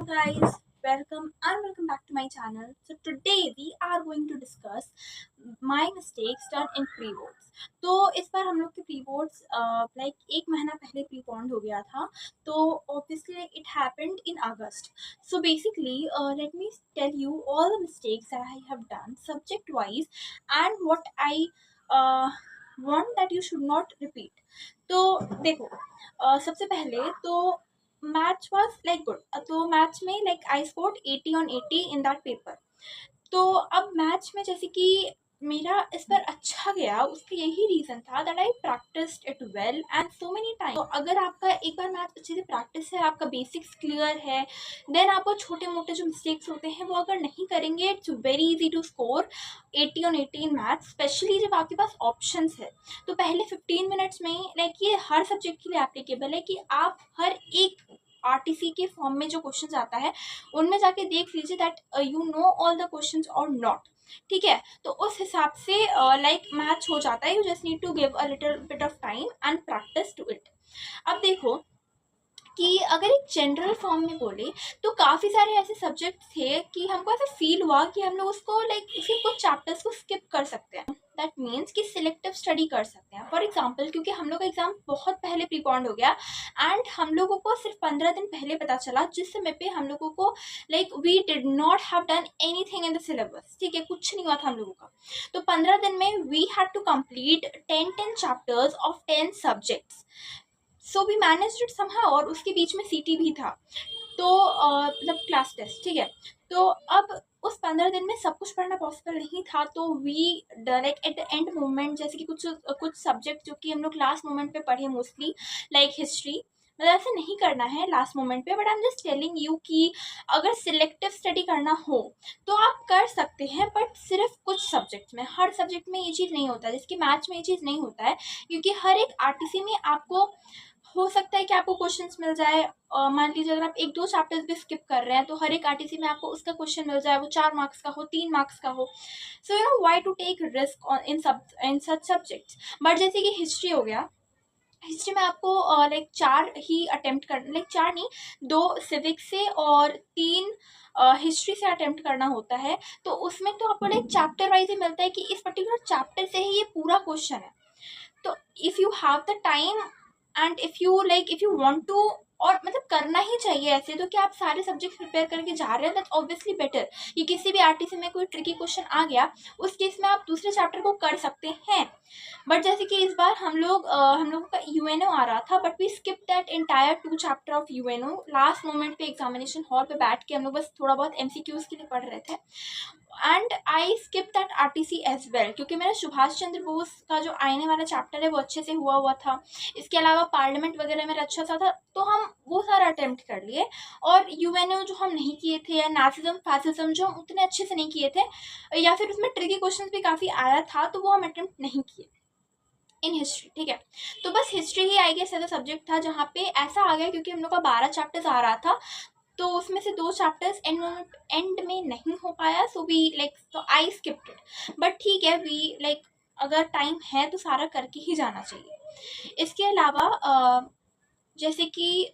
guys, welcome back to my channel. So today we are going to discuss my mistakes done in pre-boards. तो इस बार हम लोग के pre-boards like एक महीना पहले pre-pond हो गया था, तो obviously it happened in August. So basically let me tell you all the mistakes that I have done subject wise and what I want that you should not repeat. तो देखो सबसे पहले तो मैथ्स वाज लाइक गुड, तो maths में like I scored 80 on 80 in that paper. तो अब maths में जैसे कि मेरा इस पर अच्छा गया, उसका यही रीज़न था that I practised it well and so many time. तो अगर आपका एक बार मैथ्स अच्छे से प्रैक्टिस है, आपका बेसिक्स क्लियर है, देन आपको छोटे मोटे जो मिस्टेक्स होते हैं वो अगर नहीं करेंगे, it's very easy to score 80 on 80 in maths, specially जब आपके पास ऑप्शंस है. तो पहले 15 मिनट्स में लाइक ये हर सब्जेक्ट के लिए एप्लीकेबल है कि आप हर एक आरटीसी के फॉर्म में जो क्वेश्चन आता है उनमें जाके देख लीजिए that you know all the questions और नॉट. ठीक है, तो उस हिसाब से लाइक मैथ्स हो जाता है. You just need to give a little bit of time and practice to it. अब देखो कि अगर एक जनरल फॉर्म में बोले तो काफ़ी सारे ऐसे सब्जेक्ट थे कि हमको ऐसा फील हुआ कि हम लोग उसको लाइक उसके कुछ चैप्टर्स को स्किप कर सकते हैं. दैट मीन्स कि सिलेक्टिव स्टडी कर सकते हैं. फॉर एग्जाम्पल क्योंकि हम लोग का एग्जाम बहुत पहले प्रीपॉन्ड हो गया एंड हम लोगों को सिर्फ 15 दिन पहले पता चला, जिस समय पे हम लोगों को like we did not have done anything in the syllabus. ठीक है, कुछ नहीं हुआ था हम लोगों का. तो 15 दिन में we had to complete 10 chapters of 10 subjects. So we managed it somehow. और उसके बीच में सीटी भी था, तो मतलब क्लास टेस्ट. ठीक है, तो अब उस 15 दिन में सब कुछ पढ़ना पॉसिबल नहीं था. तो we like at the end moment जैसे कि कुछ सब्जेक्ट जो कि हम लोग लास्ट मोमेंट पे पढ़े, मोस्टली लाइक हिस्ट्री. मतलब ऐसे नहीं करना है लास्ट मोमेंट पे, but I am just telling you कि अगर सिलेक्टिव स्टडी करना हो तो आप कर सकते हैं, बट सिर्फ कुछ सब्जेक्ट में. हर सब्जेक्ट में ये चीज़ नहीं होता है, जैसे कि मैथ्स में ये चीज़ नहीं होता है, क्योंकि हर एक आरटीसी में आपको हो सकता है कि आपको क्वेश्चंस मिल जाए. मान लीजिए अगर आप एक दो चैप्टर्स भी स्किप कर रहे हैं तो हर एक आरटीसी में आपको उसका क्वेश्चन मिल जाए, वो 4 मार्क्स का हो, 3 मार्क्स का हो. So you know why to take risk in such subjects. But जैसे कि हिस्ट्री हो गया, हिस्ट्री में आपको लाइक 4 ही अटेम्प्ट कर, लाइक 4 नहीं, 2 सिविक्स से और 3 हिस्ट्री से अटेम्प्ट करना होता है. तो उसमें तो आपको लाइक चैप्टर वाइज ही मिलता है कि इस पर्टिकुलर चैप्टर से ही ये पूरा क्वेश्चन है. तो if you have the time and if you want to, और मतलब करना ही चाहिए ऐसे तो कि आप सारे सब्जेक्ट प्रिपेयर करके जा रहे हैं, दैट्स ऑब्वियसली बेटर. कि किसी भी आरटीसी में कोई ट्रिकी क्वेश्चन आ गया, उस केस में आप दूसरे चैप्टर को कर सकते हैं. बट जैसे कि इस बार हम लोगों का यूएनओ आ रहा था, but we skip that entire 2 chapter of UNO. Last moment पे एग्जामिनेशन हॉल पे बैठ के हम लोग बस थोड़ा बहुत एमसीक्यूज के लिए पढ़ रहे थे. And I skip that RTC as well, क्योंकि मेरा सुभाष चंद्र बोस का जो आईने वाला चैप्टर है वो अच्छे से हुआ था. इसके अलावा पार्लियामेंट वगैरह मेरा अच्छा सा था, तो हम वो सारा अटेम्प्ट कर लिए. और यूएनओ जो हम नहीं किए थे, या नासिज्म फैसिज्म जो हम उतने अच्छे से नहीं किए थे, या फिर उसमें ट्रिकी क्वेश्चन भी काफ़ी आया था, तो वो हम अटेम्प्ट नहीं किए इन हिस्ट्री. ठीक है, तो बस हिस्ट्री ही आई गेस ऐसा सब्जेक्ट था जहाँ पे ऐसा आ गया, क्योंकि हम लोग का 12 चैप्टर्स आ रहा था, तो उसमें से 2 चैप्टर्स एंड में नहीं हो पाया. सो वी लाइक, तो आई स्किप्ड इट. बट ठीक है, वी लाइक अगर टाइम है तो सारा करके ही जाना चाहिए. इसके अलावा जैसे कि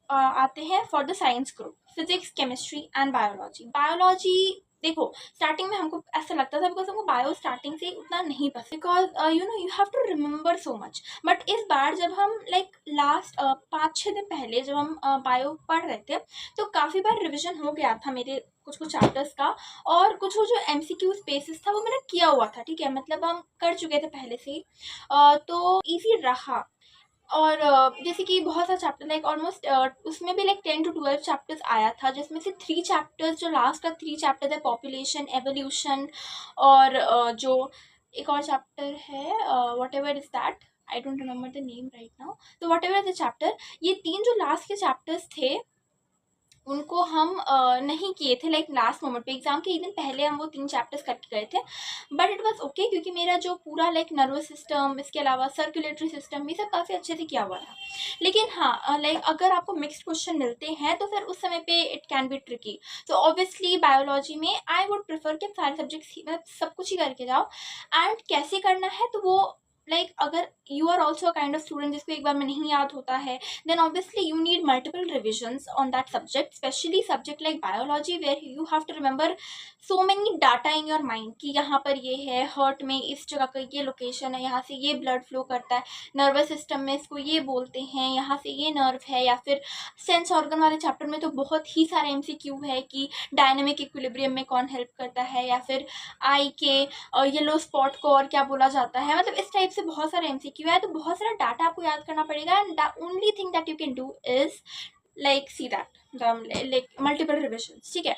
आते हैं for the science group, physics, chemistry and biology. Biology देखो स्टार्टिंग में हमको ऐसा लगता था, बिकॉज हमको बायो स्टार्टिंग से उतना नहीं पसंद, because you know you have to remember so much. But इस बार जब हम लाइक लास्ट 5-6 दिन पहले जब हम बायो पढ़ रहे थे, तो काफ़ी बार रिविजन हो गया था मेरे कुछ चैप्टर्स का, और कुछ वो जो एमसीक्यू स्पेसिस था वो मैंने किया हुआ था. ठीक है, मतलब हम कर चुके थे पहले से ही, तो ईजी रहा. और जैसे कि बहुत सारा चैप्टर लाइक ऑलमोस्ट उसमें भी लाइक 10 to 12 चैप्टर्स आया था, जिसमें से 3 चैप्टर्स, जो लास्ट का 3 चैप्टर है, पॉपुलेशन, एवोल्यूशन, और जो एक और चैप्टर है what ever is that, I don't remember the name right now. तो वट एवर द चैप्टर, ये 3 जो लास्ट के चैप्टर्स थे उनको हम नहीं किए थे. लाइक लास्ट मोमेंट पे एग्जाम के एक दिन पहले हम वो 3 चैप्टर्स करके गए थे. बट इट वाज ओके, क्योंकि मेरा जो पूरा लाइक नर्वस सिस्टम, इसके अलावा सर्कुलेटरी सिस्टम, ये सब काफ़ी अच्छे से किया हुआ था. लेकिन हाँ, लाइक अगर आपको मिक्स्ड क्वेश्चन मिलते हैं तो फिर उस समय पे इट कैन बी ट्रिकी. तो ऑब्वियसली बायोलॉजी में आई वुड प्रेफर कि आप सारे सब्जेक्ट्स मतलब सब कुछ ही करके जाओ. एंड कैसे करना है तो वो लाइक अगर you are also kind of student जिसको एक बार में नहीं याद होता है, then obviously you need multiple revisions on that subject, specially subject like biology where you have to remember so many data in your mind कि यहाँ पर ये है, हर्ट में इस जगह का ये लोकेशन है, यहाँ से ये ब्लड फ्लो करता है, नर्वस सिस्टम में इसको ये बोलते हैं, यहाँ से ये नर्व है, या फिर सेंस ऑर्गन वाले चैप्टर में तो बहुत ही सारे एमसीक्यू है कि डायनामिक इक्विलिब्रियम में कौन हेल्प करता है, या फिर आई के येलो स्पॉट को और क्या बोला जाता है, मतलब इस टाइप से बहुत सारे एमसीक्यू है, तो बहुत सारा डाटा आपको याद करना पड़ेगा। And the only thing that you can do is like see that like multiple revisions, ठीक है।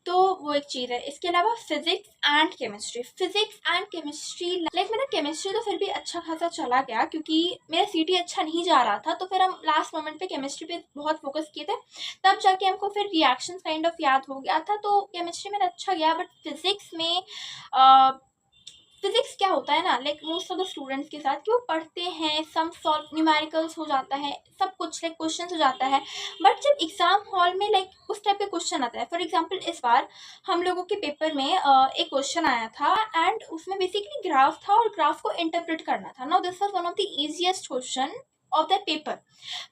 तो वो एक चीज़ है। इसके अलावा फिजिक्स एंड केमिस्ट्री लाइक मेरा केमिस्ट्री तो फिर भी अच्छा खासा चला गया क्योंकि मेरा सीटी अच्छा नहीं जा रहा था, तो फिर हम लास्ट मोमेंट पे केमिस्ट्री पे बहुत फोकस किए थे, तब जाके हमको फिर रिएक्शंस काइंड ऑफ याद हो गया था, तो केमिस्ट्री मेरा अच्छा गया। बट फिजिक्स में फिजिक्स क्या होता है ना, like most of the students के साथ कि वो पढ़ते हैं, सम सॉल्व न्यूमेरिकल्स हो जाता है, सब कुछ लाइक क्वेश्चन हो जाता है, बट जब एग्जाम हॉल में लाइक उस टाइप के क्वेश्चन आता है, फॉर एग्जांपल इस बार हम लोगों के पेपर में एक क्वेश्चन आया था एंड उसमें बेसिकली ग्राफ था और ग्राफ को इंटरप्रेट करना था। Now this was one of the easiest question of that paper,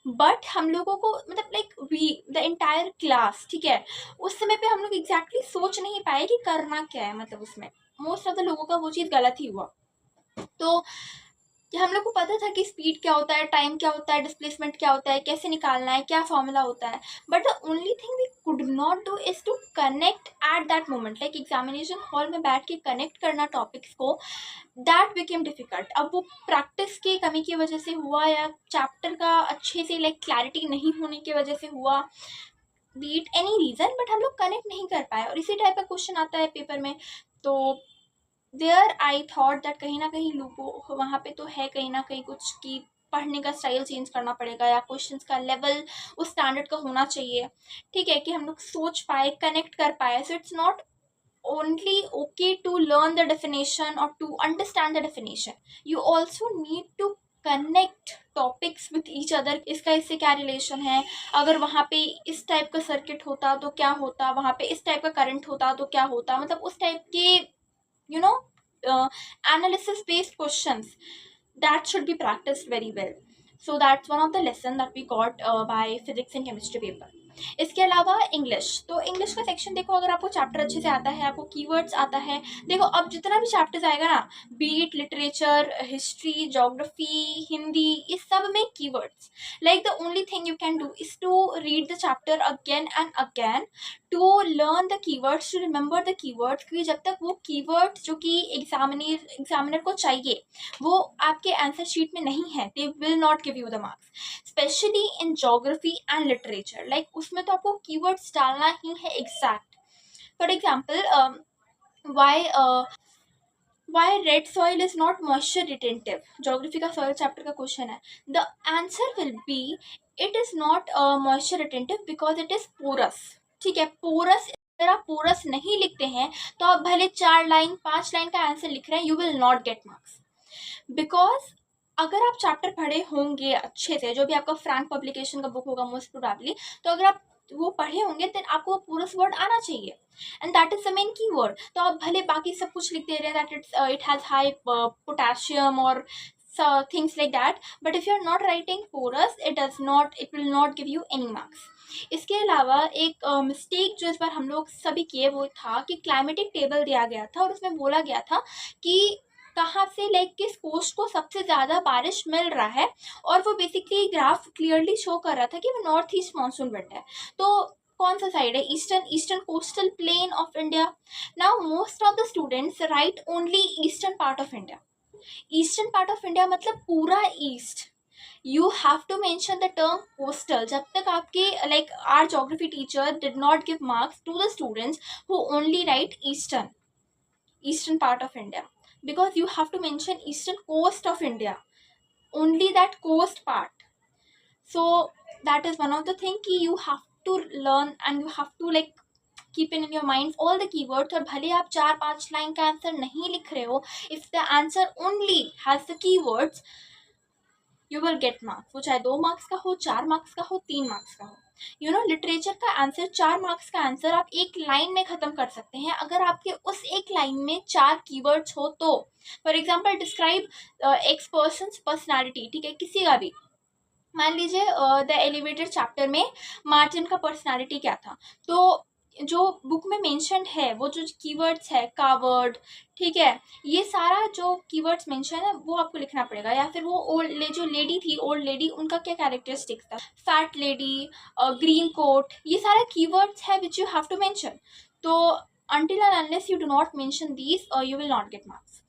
but हम लोगों को मतलब like we the entire class, ठीक है, उस समय पे हम लोग एग्जैक्टली सोच नहीं पाए कि करना क्या है, मतलब उसमें मोस्ट ऑफ द लोगों का वो चीज़ गलत ही हुआ। तो हम लोग को पता था कि स्पीड क्या होता है, टाइम क्या होता है, डिस्प्लेसमेंट क्या होता है, कैसे निकालना है, क्या फॉर्मूला होता है, but the only thing we could not do is to connect at that moment, like examination hall में बैठ के कनेक्ट करना टॉपिक्स को, दैट बिकेम डिफिकल्ट। अब वो प्रैक्टिस की कमी की वजह से हुआ या चैप्टर का अच्छे से लाइक क्लैरिटी नहीं होने की वजह से हुआ, बीट एनी रीजन, बट हम लोग कनेक्ट नहीं कर पाए और इसी टाइप का क्वेश्चन आता है पेपर में। तो देयर आई थॉट दैट कहीं ना कहीं लोगों वहाँ पे तो है कहीं ना कहीं कुछ कि पढ़ने का स्टाइल चेंज करना पड़ेगा या क्वेश्चंस का लेवल उस स्टैंडर्ड का होना चाहिए, ठीक है, कि हम लोग सोच पाए, कनेक्ट कर पाए। So it's not only okay to learn the definition or to understand the definition, you also need to connect topics with each other, इसका इससे क्या रिलेशन है, अगर वहाँ पे इस टाइप का सर्किट होता तो क्या होता, वहाँ पे इस टाइप का करंट होता तो क्या होता, मतलब उस टाइप के you know analysis based questions that should be practiced very well. So that's one of the lesson that we got by physics and chemistry paper. इसके अलावा इंग्लिश, तो इंग्लिश का सेक्शन देखो, अगर आपको चैप्टर अच्छे से आता है, आपको कीवर्ड्स आता है, देखो अब जितना भी चैप्टर्स आएगा ना, beat literature, history, geography, Hindi, इस सब में keywords, like the only thing you can do is to read the chapter again and again to learn the keywords, to remember the keywords, क्योंकि जब तक वो कीवर्ड्स जो कि एग्जामिनर को चाहिए वो आपके आंसर शीट में नहीं है, they will not give you the marks, specially in geography and literature, like उसमें तो आपको कीवर्ड्स डालना ही है exact. For example why red soil is not moisture retentive, geography का सॉइल चैप्टर का क्वेश्चन है, the answer will be it is not moisture retentive because it is porous, ठीक है, पोरस, अगर आप पोरस नहीं लिखते हैं तो आप भले 4 लाइन 5 लाइन का आंसर लिख रहे हैं, you will not get marks, because अगर आप चैप्टर पढ़े होंगे अच्छे से, जो भी आपका फ्रैंक पब्लिकेशन का बुक होगा मोस्ट प्रोबेबली, तो अगर आप वो पढ़े होंगे देन आपको वो पूरा वर्ड आना चाहिए, and that is the main की वर्ड। तो आप भले बाकी सब कुछ लिख दे रहे हैं that it has high potassium और things like that, but if you're not writing porous, it will not give you any marks. इसके अलावा एक मिस्टेक जो इस बार हम लोग सभी किए वो था कि क्लाइमेटिक टेबल दिया गया था और उसमें बोला गया था कि कहाँ से लाइक किस कोस्ट को सबसे ज़्यादा बारिश मिल रहा है, और वो बेसिकली ग्राफ क्लियरली शो कर रहा था कि वो नॉर्थ ईस्ट मानसून विंड है, तो कौन सा साइड है, eastern coastal plain of India. Now most of the students write only eastern part of India, eastern part of India मतलब पूरा east, you have to mention the term coastal, जब तक आपके like our geography teacher did not give marks to the students who only write eastern part of India, because you have to mention eastern coast of India, only that coast part. So that is one of the thing कि you have to learn and you have to like keep in your mind all the keywords, और भले आप 4-5 line का answer नहीं लिख रहे हो, if the answer only has the keywords you will get marks, वो चाहे 2 मार्क्स का हो, 4 मार्क्स का हो, 3 मार्क्स का हो। लिटरेचर का आंसर 4 मार्क्स का आंसर आप एक लाइन में खत्म कर सकते हैं अगर आपके उस एक लाइन में 4 कीवर्ड्स हो तो। For example describe x person personality, ठीक है, किसी का भी, मान लीजिए द एलिवेटर चैप्टर में मार्टिन का पर्सनालिटी क्या था, तो जो बुक में मेंशन्ड है वो जो कीवर्ड्स है, कावर्ड, ठीक है, ये सारा जो कीवर्ड्स मेंशन है वो आपको लिखना पड़ेगा। या फिर वो जो लेडी थी, ओल्ड लेडी, उनका क्या कैरेक्टरिस्टिक्स था, फैट लेडी, ग्रीन कोट, ये सारे कीवर्ड्स है which you have to mention. तो until and unless you do not mention these you will not get marks.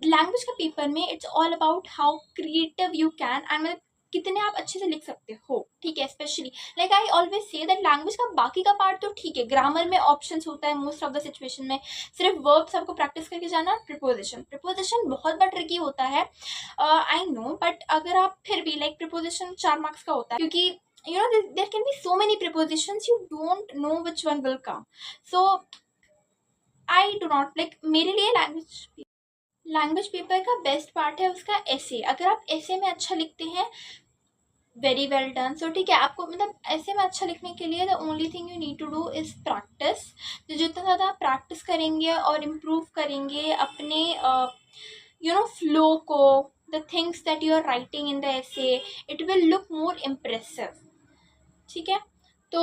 Language का पेपर में it's all about how creative you can and कितने आप अच्छे से लिख सकते हो, ठीक है। Specially like I always say that language का बाकी का पार्ट तो ठीक है, ग्रामर में ऑप्शंस होता है मोस्ट ऑफ द सिचुएशन में, सिर्फ वर्ब्स आपको प्रैक्टिस करके जाना। प्रिपोजिशन बहुत बार ट्रिकी होता है, आई नो, बट अगर आप फिर भी लाइक प्रिपोजिशन 4 मार्क्स का होता है, क्योंकि there can be so many prepositions you don't know which one will come. So I do not like, मेरे लिए लैंग्वेज पेपर का बेस्ट पार्ट है उसका एसे। अगर आप एसे में अच्छा लिखते हैं, वेरी वेल डन। सो ठीक है, आपको मतलब ऐसे में अच्छा लिखने के लिए the only thing you need to do is practice. तो जितना ज़्यादा आप प्रैक्टिस करेंगे और इम्प्रूव करेंगे अपने फ्लो को, the things that you are writing in the essay, it will look more impressive, ठीक है। तो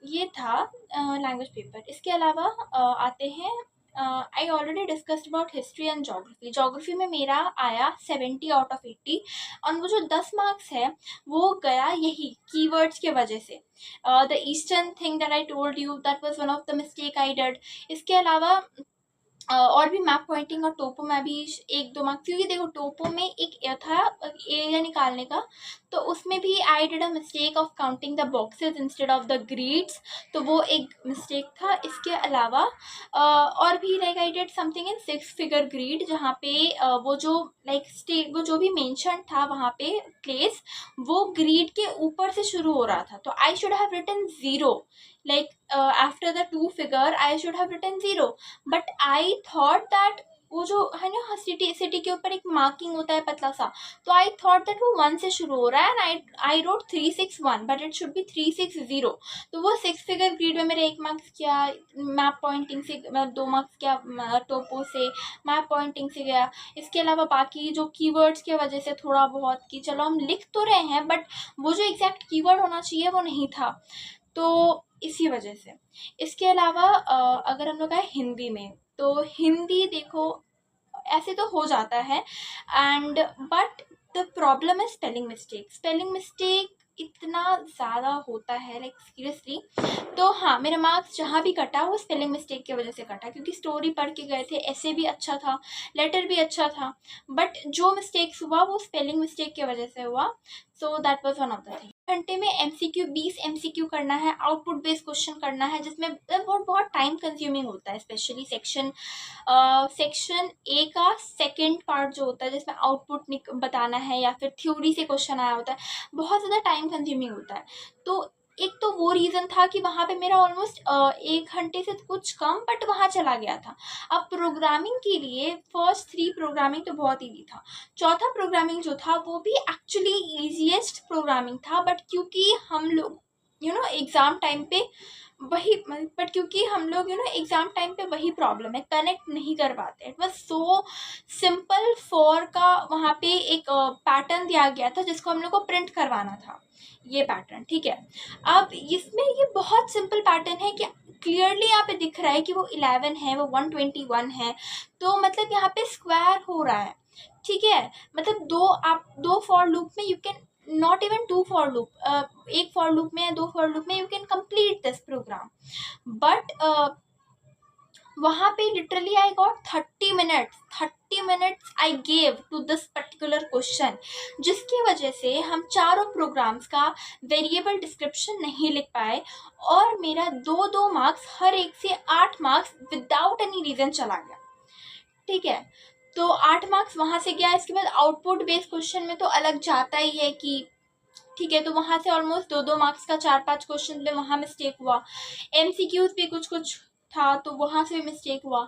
ये था लैंग्वेज पेपर। इसके अलावा आते हैं, I already discussed about history and geography. Geography में मेरा आया 70 आउट ऑफ 80 और वो जो 10 मार्क्स है वो गया यही कीवर्ड्स के वजह से। The eastern thing that I told you, that was one of the mistake I did. इसके अलावा और भी मैप पॉइंटिंग और टोपो में भी 1-2 मार्क्स, क्योंकि देखो टोपो में एक था एरिया निकालने का, तो उसमें भी I did a mistake of counting the boxes instead of the grids, तो वो एक मिस्टेक था। इसके अलावा और भी like I did something in 6 figure grid, जहाँ पे वो जो लाइक स्टेट, वो जो भी मेंशन था वहाँ पे प्लेस, वो ग्रिड के ऊपर से शुरू हो रहा था, तो I should have written 0, like after the 2 figure I should have written 0, but I thought that वो जो है ना सिटी के ऊपर एक मार्किंग होता है पतला सा, तो आई थॉट दैट वो 1 से शुरू हो रहा है and I wrote 361 but it should be 360। तो वो 6 फिगर ग्रिड में मेरे 1 मार्क्स क्या मैप पॉइंटिंग से, 2 मार्क्स क्या टोपो से, मैप पॉइंटिंग से गया। इसके अलावा बाकी जो कीवर्ड्स की वजह से थोड़ा बहुत कि चलो हम लिख तो रहे हैं बट वो जो एग्जैक्ट कीवर्ड होना चाहिए वो नहीं था, तो इसी वजह से। इसके अलावा अगर हम लोग आए हिंदी में, तो हिंदी देखो ऐसे तो हो जाता है एंड बट द प्रॉब्लम है स्पेलिंग मिस्टेक इतना ज़्यादा होता है, लाइक सीरियसली। तो हाँ, मेरा मार्क्स जहाँ भी कटा वो स्पेलिंग मिस्टेक की वजह से कटा, क्योंकि स्टोरी पढ़ के गए थे, ऐसे भी अच्छा था, लेटर भी अच्छा था, बट जो मिस्टेक्स हुआ वो स्पेलिंग मिस्टेक की वजह से हुआ। So that was one of the thing. घंटे में MCQ 20 MCQ करना है, आउटपुट बेस्ड क्वेश्चन करना है, जिसमें बहुत टाइम कंज्यूमिंग होता है, स्पेशली सेक्शन ए का सेकंड पार्ट जो होता है जिसमें आउटपुट बताना है या फिर थ्योरी से क्वेश्चन आया होता है, बहुत ज़्यादा टाइम कंज्यूमिंग होता है। तो एक तो वो रीज़न था कि वहाँ पे मेरा ऑलमोस्ट 1 घंटे से कुछ कम बट वहाँ चला गया था। अब प्रोग्रामिंग के लिए फर्स्ट 3 प्रोग्रामिंग तो बहुत ईजी था, चौथा प्रोग्रामिंग जो था वो भी एक्चुअली ईजीएस्ट प्रोग्रामिंग था, बट क्योंकि हम लोग एग्ज़ाम टाइम पे वही प्रॉब्लम है, कनेक्ट नहीं कर पाते। It was so simple for का वहाँ पे एक पैटर्न दिया गया था जिसको हम लोग को प्रिंट करवाना था, ये पैटर्न, ठीक है। अब इसमें ये बहुत सिंपल पैटर्न है कि क्लियरली यहाँ पे दिख रहा है कि वो 11 है, वो 121 है, तो मतलब यहाँ पे स्क्वायर हो रहा है, ठीक है। मतलब दो फॉर लूप में you can not even 2 for loop, एक फॉर लूप में या 2 फॉर लूप में you can complete this program, but वहाँ पे literally I got 30 minutes I gave to this particular question, जिसकी वजह से हम चारों प्रोग्राम्स का वेरिएबल डिस्क्रिप्शन नहीं लिख पाए और मेरा 2 मार्क्स, हर एक से 8 मार्क्स विदाउट एनी रीज़न चला गया, ठीक है। तो 8 मार्क्स वहाँ से गया। इसके बाद आउटपुट बेस्ड क्वेश्चन में तो अलग जाता ही है कि ठीक है, तो वहाँ से ऑलमोस्ट 2 मार्क्स का 4-5 क्वेश्चन में वहाँ मिस्टेक हुआ। MCQs भी कुछ था तो वहाँ से भी मिस्टेक हुआ।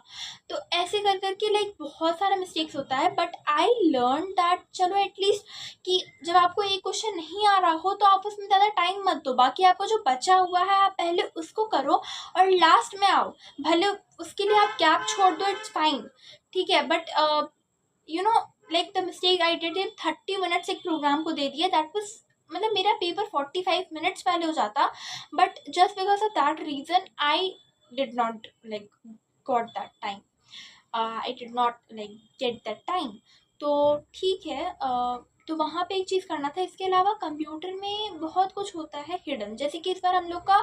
तो ऐसे कर कर के लाइक बहुत सारा मिस्टेक्स होता है, बट आई लर्न दैट चलो एटलीस्ट कि जब आपको एक क्वेश्चन नहीं आ रहा हो तो आप उसमें ज़्यादा टाइम मत दो, बाकी आपको जो बचा हुआ है आप पहले उसको करो और लास्ट में आओ। भले उसके लिए आप गैप छोड़ दो, इट्स फाइन, ठीक है, but you know like the mistake I did in 30 minutes एक प्रोग्राम को दे दिया, दैट वाज मतलब मेरा पेपर 45 मिनट्स पहले हो जाता, but just because of that reason I did not like got that time, I did not like get that time. तो ठीक है, तो वहाँ पे एक चीज़ करना था। इसके अलावा कंप्यूटर में बहुत कुछ होता है हिडन, जैसे कि इस बार हम लोग का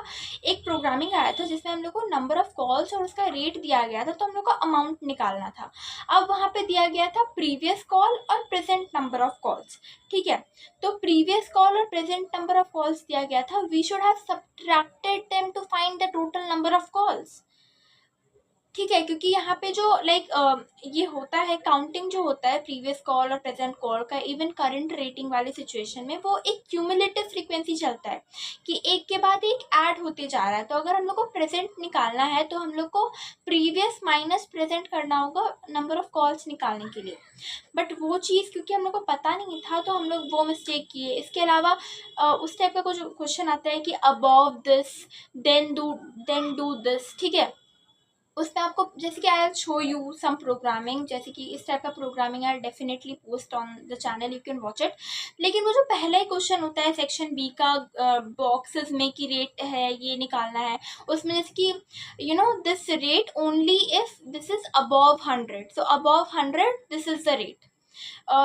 एक प्रोग्रामिंग आया था जिसमें हम लोग को नंबर ऑफ कॉल्स और उसका रेट दिया गया था, तो हम लोग को अमाउंट निकालना था। अब वहाँ पे दिया गया था प्रीवियस कॉल और प्रेजेंट नंबर ऑफ कॉल्स, ठीक है। तो प्रीवियस कॉल और प्रेजेंट नंबर ऑफ कॉल्स दिया गया था, we should have subtracted them to find the total number of calls, ठीक है, क्योंकि यहाँ पे जो लाइक ये होता है काउंटिंग जो होता है प्रीवियस कॉल और प्रेजेंट कॉल का, इवन करंट रेटिंग वाले सिचुएशन में वो एक क्यूमुलेटिव फ्रीक्वेंसी चलता है कि एक के बाद एक ऐड होते जा रहा है। तो अगर हम लोग को प्रेजेंट निकालना है तो हम लोग को प्रीवियस माइनस प्रेजेंट करना होगा नंबर ऑफ कॉल्स निकालने के लिए, बट वो चीज़ क्योंकि हम लोग को पता नहीं था तो हम लोग वो मिस्टेक किए। इसके अलावा उस टाइप का कुछ क्वेश्चन आता है कि above this then do this, ठीक है, उसमें आपको जैसे कि I show you some programming, जैसे कि इस टाइप का programming I definitely post on the channel, you can watch it. लेकिन वो जो पहला ही क्वेश्चन होता है सेक्शन बी का, बॉक्सेस में की रेट है ये निकालना है, उसमें जैसे कि you know this rate only if this is above 100, so above 100 this is the rate,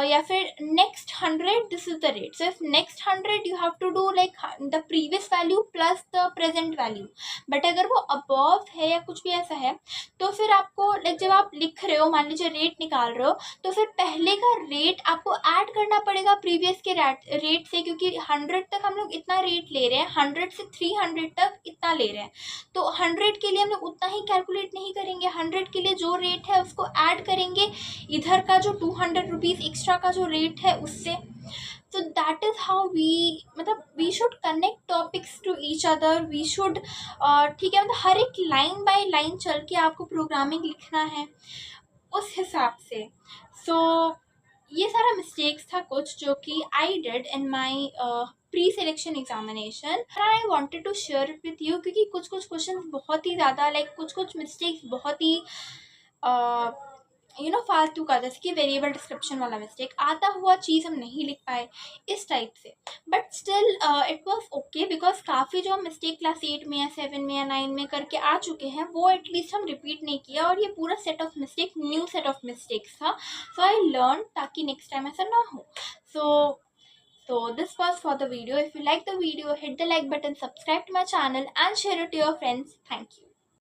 या फिर next 100 this is the rate. So if next 100 you have to do like the previous value plus the present value, but अगर वो above है या कुछ भी ऐसा है तो फिर आपको लाइक जब आप लिख रहे हो, मान लीजिए रेट निकाल रहे हो, तो फिर पहले का रेट आपको ऐड करना पड़ेगा प्रीवियस के रेट से, क्योंकि 100 तक हम लोग इतना रेट ले रहे हैं, 100 से 300 तक इतना ले रहे हैं, तो 100 के लिए हम लोग उतना ही कैलकुलेट नहीं करेंगे, 100 के लिए जो रेट है उसको ऐड करेंगे इधर का जो 200 रुपीज़ एक्स्ट्रा का जो रेट है उससे। so that is how we मतलब we should connect topics to each other, we should ठीक है, मतलब हर एक लाइन बाय लाइन चल के आपको प्रोग्रामिंग लिखना है उस हिसाब से। so ये सारा मिस्टेक्स था कुछ जो कि I did in my pre selection examination, I wanted to share it with you, क्योंकि कुछ कुछ क्वेश्चन बहुत ही ज़्यादा लाइक कुछ मिस्टेक्स बहुत ही यू नो फालतू का, जैसे कि वेरिएबल डिस्क्रिप्शन वाला मिस्टेक, आता हुआ चीज़ हम नहीं लिख पाए इस टाइप से, but still it was okay because काफ़ी जो हम मिस्टेक क्लास 8 में या 7 में या 9 में करके आ चुके हैं वो एटलीस्ट हम रिपीट नहीं किया, और ये पूरा set of mistake new set of mistakes था। सो आई लर्न ताकि नेक्स्ट टाइम ऐसा ना हो। So this was for the video. If you like the video, hit the like button, subscribe to my channel and share it to your friends. Thank you.